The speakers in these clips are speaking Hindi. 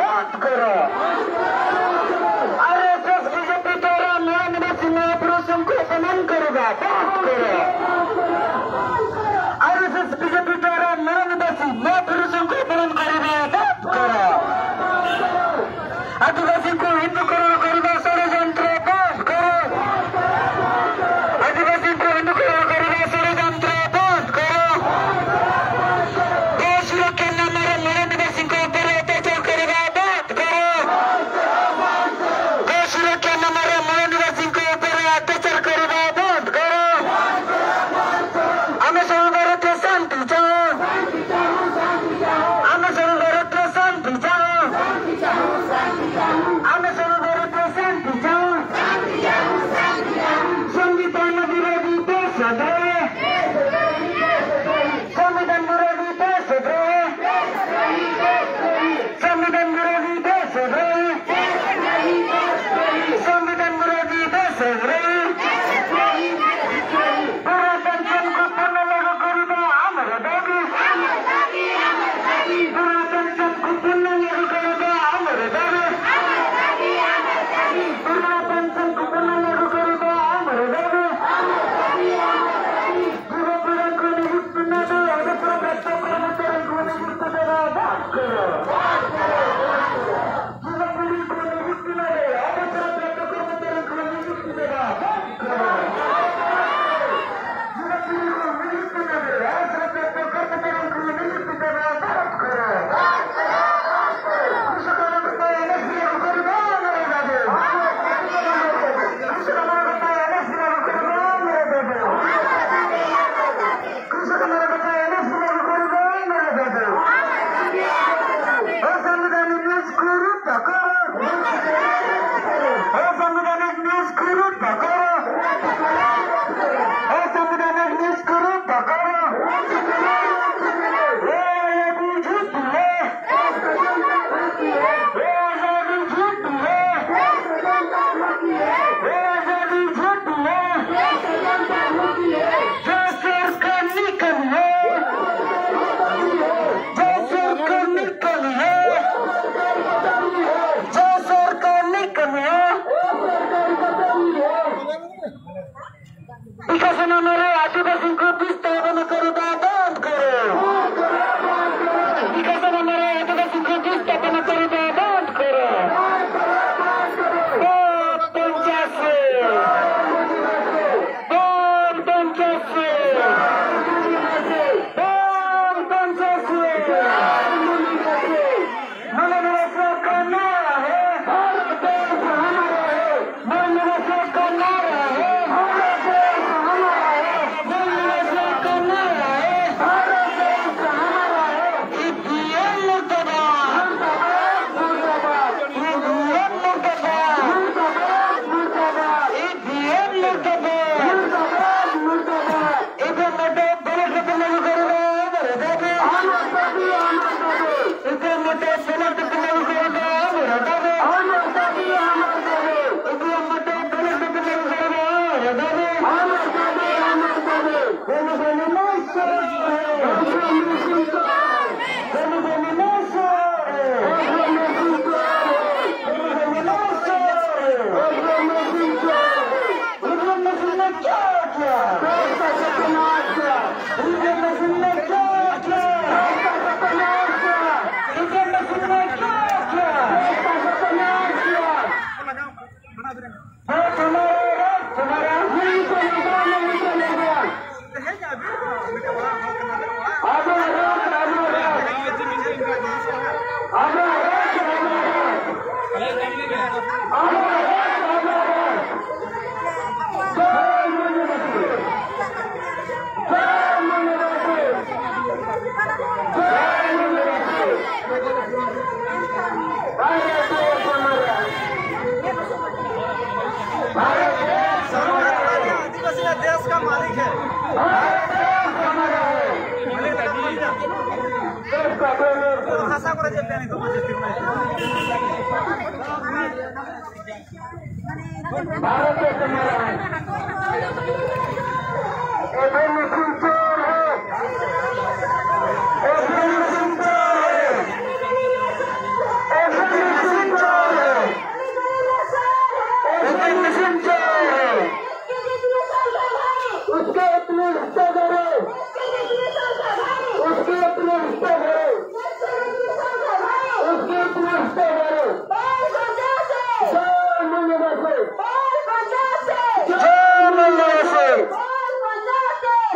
बंद करो आरएसएस बीजेपी द्वारा न्यायनिवासी महापुरुषों को अपमान करेगा बंद करो आरएसएस बीजेपी द्वारा न्यायनिवासी महापुरुषों को अपमान करेगा बंद करो आदिवासी को हिंदूकरण करने षड्यंत्र बंद करो आदिवासी को हिंदूकरण करने षड्यंत्र बंद करो देश के नाम न्यायनिवासी को ऊपर अत्याचार करेगा बंद करो देश के नाम न्यायनिवासी को ऊपर अत्याचार करेगा बंद करो हमें भारत शांति चाहो हमें भारत शांति चाहो हमें भारत शांति चाहो संविधान विरोधी देशद्रोह संविधान विरोधी देशद्रोह संविधान विरोधी देशद्रोह संविधान विरोधी देशद्रोह पूरा पेंशन को पुनः लागू करिबा हमर दाबी पूरा पेंशन को पुनः लागू करिबा हमर दाबी पूरा पेंशन को पुनः लागू करिबा हमर दाबी पूरा पूरा को नियुक्त न दो पूरा भ्रष्ट कर्मचारी को नियुक्त देना बंद करो पूरा पूरी को नियुक्त न दे पूरा भ्रष्ट कर्मचारी को नियुक्त देना बंद करो पूरा पूरी को नियुक्त न दे पूरा भ्रष्ट कर्मचारी को नियुक्त देना बंद करो कृषकों को एनएससी लागू करिबा हमर दाबी कृषकों को एनएससी लागू करिबा हमर दाबी कृषकों को एनएससी लागू करिबा हमर दाबी असंवैधानिक न्यूज को रद्द करो असंवैधानिक न्यूज को रद्द करो असंवैधानिक न्यूज को रद्द करो आजादी झूठी है आजादी झूठी है आजादी झूठी है जो सरकार निकल है जो सरकार निकल है जो सरकार निकल है विकास नामरे आदिवासी को विस्थापन करेगा बंद करो विकास नामरे आदिवासी को विस्थापन करेगा बंद करो बोल पंचायत बोल पंचायत बोल पंचायत मनोनिवेश का नारा है मनोनिवेश का नारा है मनोनिवेश का नारा है ईवीएम मुर्दाबाद ईवीएम मुर्दाबाद ईवीएम मुर्दाबाद इधर मोटे बलक लागू करेगा हमर दाबी इधर मोटे बलक लागू करेगा हमर दाबी इधर मोटे बलक लागू करेगा हमर दाबी बोलो बोलो नमस्कार बोलो बोलो नमस्कार बोलो नमस्कार ने क्या किया ने क्या किया देश का मालिक है। भाषा को नहीं तो भारत नष्ट करो जय मुंडवासी जय मुंडवासी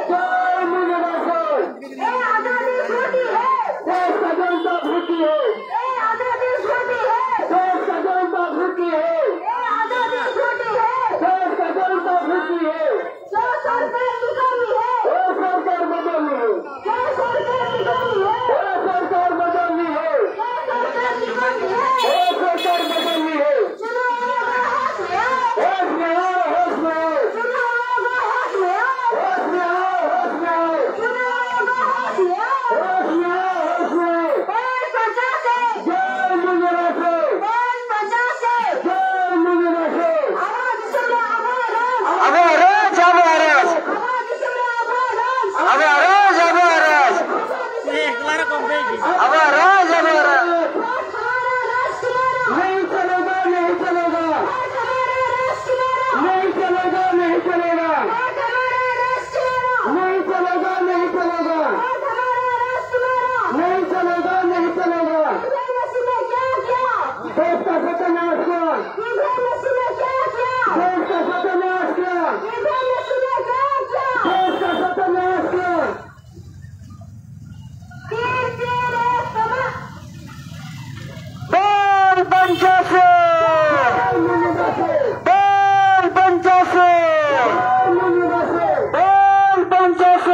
जय मुंडवासी देश का जनता भूखी है देश का जनता भूखी है देश का जनता भूखी है सरकार बदलनी है सरकार बदलनी है सरकार बदलनी है होश में आओ होश में आओ होश में आओ होश में आओ होश में आओ होश में आओ जय मुंडवासी जय मुंडवासी आवाज आवाज आवाज आवाज Claro, comprei. आवाज आवाज नहीं चलेगा नहीं चलेगा नहीं चलेगा नहीं चलेगा नहीं चलेगा नहीं चलेगा नहीं चलेगा नहीं चलेगा देश का सत्यानाश किया देश का सत्यानाश किया देश का सत्यानाश किया बोल पंचायत बोल पंचायत बोल पंचायत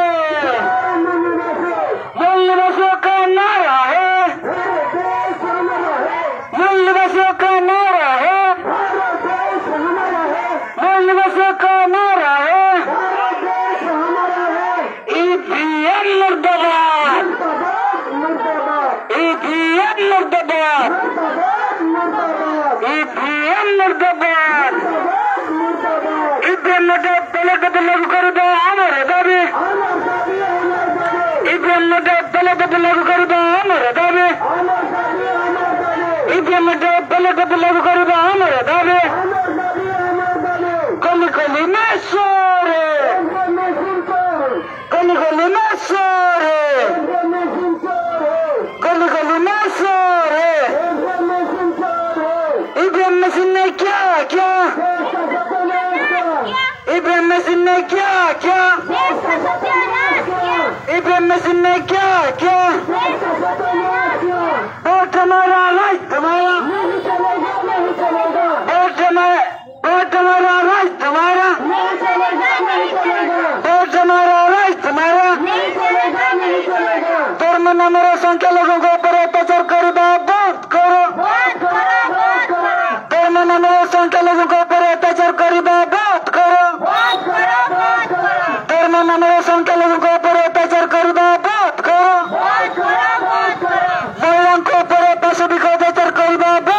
मूल्यवासियों का नारा है मूल्यवासियों का नारा है मूल्यवासियों का नारा है ईवीएम मुर्दाबाद ईवीएम मुर्दाबाद ईवीएम मुर्दाबाद ईवीएम तलगत लागू करुदा आमर दाबी ईवीएम तलगत लागू करुदा आमर दाबी ईवीएम तलगत लागू करुदा आमर दाबी गली गली में शोर गली गली में शोर गली गली में शोर ईवीएम मशीन ने क्या क्या ईवीएम मशीन ने क्या क्या ईवीएम मशीन ने क्या क्या वोट हमारा राज तुम्हारा वोट हमारा राज तुम्हारा वोट हमारा राज तुम्हारा धर्म नामर संख्या लोगों को ऊपर अत्याचार करो बात करो धर्म नामर संख्या लोगों को ऊपर अत्याचार करो बात करो धर्म नामर संख्या लोगों को ऊपर अत्याचार करो बात करो महिलाओं को ऊपर पाशविक अत्याचार करो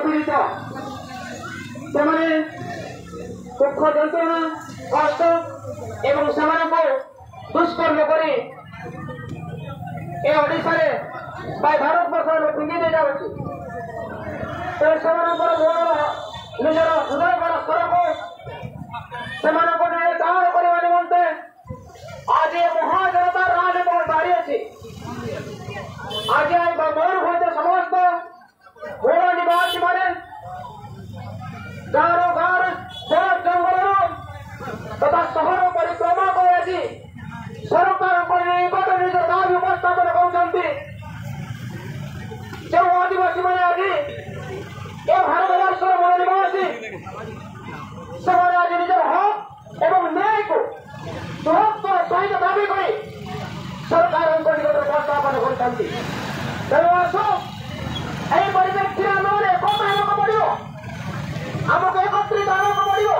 অপীড়িত ସେମାନେ দুঃখ যন্ত্রণা কষ্ট এবং ସେମାନଙ୍କୁ ଦୁଷ୍କର୍ମ କରି ଏ ଓଡ଼ିଶାରେ ବା ଭାରତବର୍ଷରେ ଫିଙ୍ଗି ଦିଆଯାଉଛି। ତେଣୁ ସେମାନଙ୍କର ମନର ନିଜର ହୃଦୟର ସ୍ତରକୁ ସେମାନଙ୍କୁ ନେଇ ଧାରଣ କରିବା ନିମନ୍ତେ ଆଜି ଏ ମହାଜନତା ରାଜପଥ ବାହାରିଅଛି। ଆଜି ମୟୂରଭଞ୍ଜ ସମସ୍ତ ମୂଳ ନିବାସୀମାନେ ଗାଁର ଜଙ୍ଗଲରୁ ତଥା ସହର ପରିକ୍ରମା କରି ଆଜି ସରକାରଙ୍କ ନିକଟ ନିଜର ଦାବି ଉପସ୍ଥାପନ କରୁଛନ୍ତି। ଯେଉଁ ଆଦିବାସୀମାନେ ଆଜି ଏ ଭାରତବର୍ଷର ମୂଳ ନିବାସୀ ସେମାନେ ଆଜି ନିଜର ହକ୍ ଏବଂ ନ୍ୟାୟକୁ ଦୃଢ଼ତ୍ୱର ସହିତ ଦାବି କରି ସରକାରଙ୍କ ନିକଟରେ ଉପସ୍ଥାପନ କରୁଛନ୍ତି। ତେଣୁ ଆସ ଏହି ପରିପ୍ରେକ୍ଷୀରେ ଆମେ ଏକତା ହେବାକୁ ପଡ଼ିବ, ଆମକୁ ଏକତ୍ରିତ ହେବାକୁ ପଡ଼ିବ।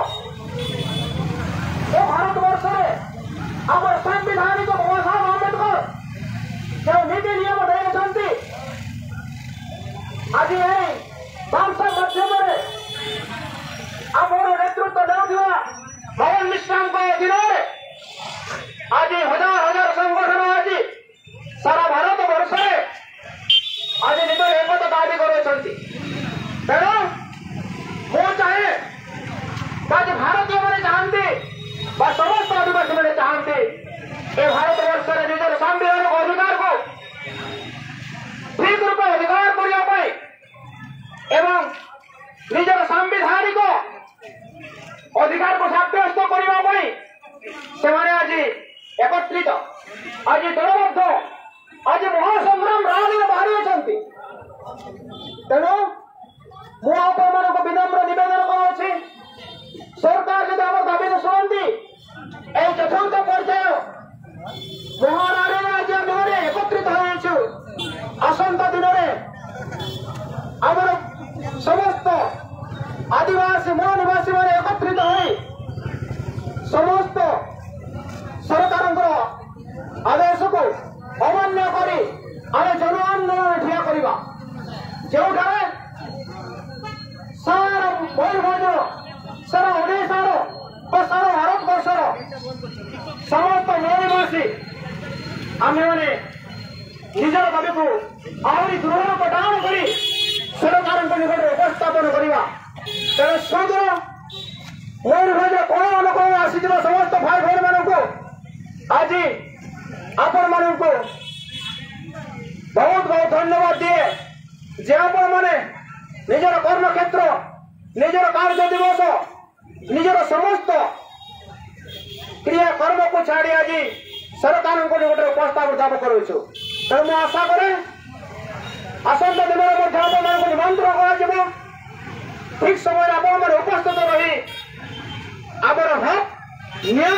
ଏ ଭାରତବର୍ଷରେ ଆମର ସାମ୍ବିଧାନିକ ବାବା ସାହେବ ଆମ୍ବେଦକର ଯେଉଁ ନୀତି ନିୟମ ଦେଇଛନ୍ତି ଆଜି ଏହି ସଂସଦ ମାଧ୍ୟମରେ ଆମର ନେତୃତ୍ୱ ଦେଉଥିବା ଭଗବାନ ମିଶ୍ରଙ୍କ ଅଧୀନରେ ଆଜି ହଜାର ହଜାର ସଂଗଠନ ଆଜି ସାରା ଭାରତ ବର୍ଷରେ ଆଜି ନିଜର ଏକତା ଦାବି କରୁଛନ୍ତି। ତେଣୁ ମୁଁ ଚାହେଁ ଆଜି ଭାରତୀୟମାନେ ଚାହାନ୍ତି ବା ସମସ୍ତ ଆଦିବାସୀମାନେ ଚାହାନ୍ତି ଏ ଭାରତବର୍ଷରେ ନିଜର ସାମ୍ବିଧାନିକ ଅଧିକାରକୁ ଠିକ ରୂପେ ଅଧିକାର କରିବା ପାଇଁ ଏବଂ ନିଜର ସାମ୍ବିଧାନିକ ଅଧିକାରକୁ ସାବ୍ୟସ୍ତ କରିବା ପାଇଁ ସେମାନେ ଆଜି ଏକତ୍ରିତ ଆଜି ଦଳବଦ୍ଧ ଆଜି ମହାସଂଗ୍ରାମ ରାଜରେ ବାହାରିଅଛନ୍ତି। ତେଣୁ ମୁଁ ଆପଣମାନଙ୍କୁ ବିନମ୍ର ନିବେଦନ କରୁଅଛି, ସରକାର ଯଦି ଆମ ଦାବିକୁ ଶୁଣନ୍ତି ଏହି ଚତୁର୍ଥ ପର୍ଯ୍ୟାୟ ମହାରାଣୀରେ ଆଜି ଆମେ ଏକତ୍ରିତ ହୋଇଛୁ। ଆସନ୍ତା ଦିନରେ ଆମର ସମସ୍ତ ଆଦିବାସୀ ମୂଳ ନିବାସୀମାନେ ଏକତ୍ରିତ ହୋଇ ସମସ୍ତ ସରକାରଙ୍କର ଆଦେଶକୁ ଅମାନ୍ୟ କରି ଆମେ ଜନ ଆନ୍ଦୋଳନ ଠିଆ କରିବା। ଯେଉଁଠାରେ ସାରା ମୟୂରଭଞ୍ଜର ସାରା ଓଡ଼ିଶାର ବା ସାରା ଭାରତବର୍ଷର ସମସ୍ତ ମୂଳ ନିବାସୀ ଆମେମାନେ ନିଜର ଦାବିକୁ ଆହୁରି ଦୃଢ଼ ପ୍ରଦାନ କରି ସରକାରଙ୍କ ନିକଟରେ ଉପସ୍ଥାପନ କରିବା। ତେଣୁ ସୁଦୂର ମୟୂରଭଞ୍ଜ କୋଣ ଅନୁକୋଣ ଆସିଥିବା ସମସ୍ତ ଭାଇ ଭଉଣୀମାନଙ୍କୁ ଆଜି ଆପଣମାନଙ୍କୁ ବହୁତ ବହୁତ ଧନ୍ୟବାଦ ଦିଏ ଯେ ଆପଣମାନେ ନିଜର କର୍ମକ୍ଷେତ୍ର ନିଜର କାର୍ଯ୍ୟ ଦିବସ ନିଜର ସମସ୍ତ କ୍ରିୟାକର୍ମକୁ ଛାଡ଼ି ଆଜି ସରକାରଙ୍କ ନିକଟରେ ଉପସ୍ଥାପନ କରୁଛୁ। ତେଣୁ ମୁଁ ଆଶା କରେ ଆସନ୍ତା ଦିନରେ ମଧ୍ୟ ଆପଣମାନଙ୍କୁ ନିମନ୍ତ୍ରଣ କରାଯିବ। ଠିକ ସମୟରେ ଆପଣମାନେ ଉପସ୍ଥିତ ରହି ଆମର ହକ୍ ନ୍ୟାୟ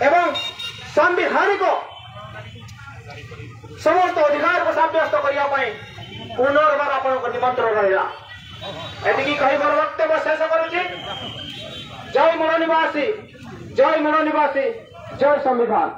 ଏବଂ ସାମ୍ବିଧାନିକ ସମସ୍ତ ଅଧିକାରକୁ ସାବ୍ୟସ୍ତ କରିବା ପାଇଁ ପୁନର୍ବାର ଆପଣଙ୍କ ନିମନ୍ତ୍ରଣ ରହିଲା। ଏତିକି କହି ମୋର ବକ୍ତବ୍ୟ ଶେଷ କରୁଛି। ଜୟ ମୂଳ ନିବାସୀ, ଜୟ ମୂଳ ନିବାସୀ, ଜୟ ସମ୍ବିଧାନ।